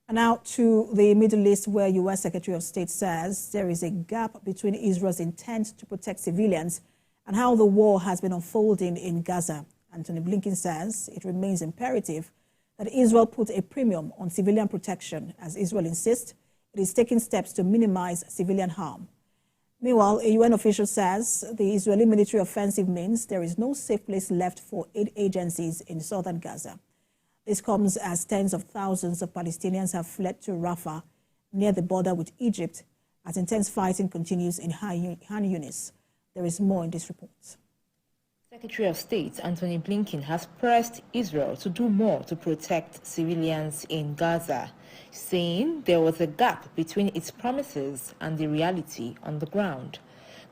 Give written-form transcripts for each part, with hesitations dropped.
And now to the Middle East, where U.S. Secretary of State says there is a gap between Israel's intent to protect civilians and how the war has been unfolding in Gaza. Antony Blinken says it remains imperative that Israel put a premium on civilian protection, as Israel insists it is taking steps to minimize civilian harm. Meanwhile, a UN official says the Israeli military offensive means there is no safe place left for aid agencies in southern Gaza. This comes as tens of thousands of Palestinians have fled to Rafah, near the border with Egypt, as intense fighting continues in Han Yunis. There is more in this report. Secretary of State Antony Blinken has pressed Israel to do more to protect civilians in Gaza, saying there was a gap between its promises and the reality on the ground.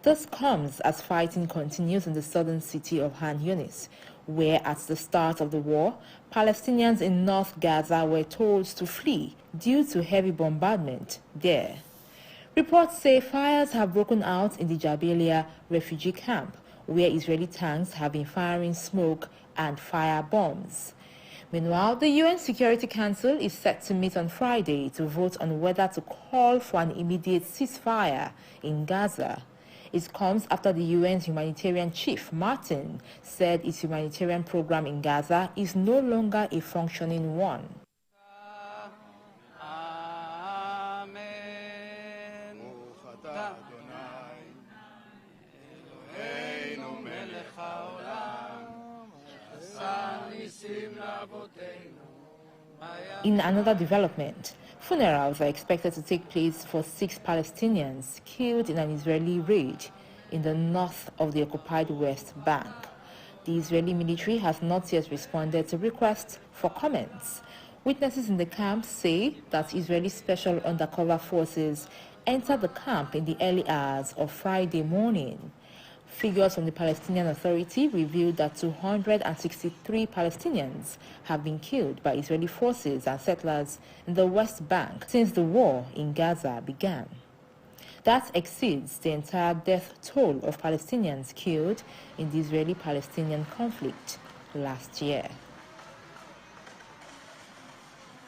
This comes as fighting continues in the southern city of Han Yunis, where at the start of the war, Palestinians in North Gaza were told to flee due to heavy bombardment there. Reports say fires have broken out in the Jabalia refugee camp, where Israeli tanks have been firing smoke and fire bombs. Meanwhile, the UN Security Council is set to meet on Friday to vote on whether to call for an immediate ceasefire in Gaza. It comes after the UN's humanitarian chief, Martin, said its humanitarian program in Gaza is no longer a functioning one. In another development, funerals are expected to take place for 6 Palestinians killed in an Israeli raid in the north of the occupied West Bank. The Israeli military has not yet responded to requests for comments. Witnesses in the camp say that Israeli special undercover forces entered the camp in the early hours of Friday morning. Figures from the Palestinian Authority revealed that 263 Palestinians have been killed by Israeli forces and settlers in the West Bank since the war in Gaza began. That exceeds the entire death toll of Palestinians killed in the Israeli-Palestinian conflict last year.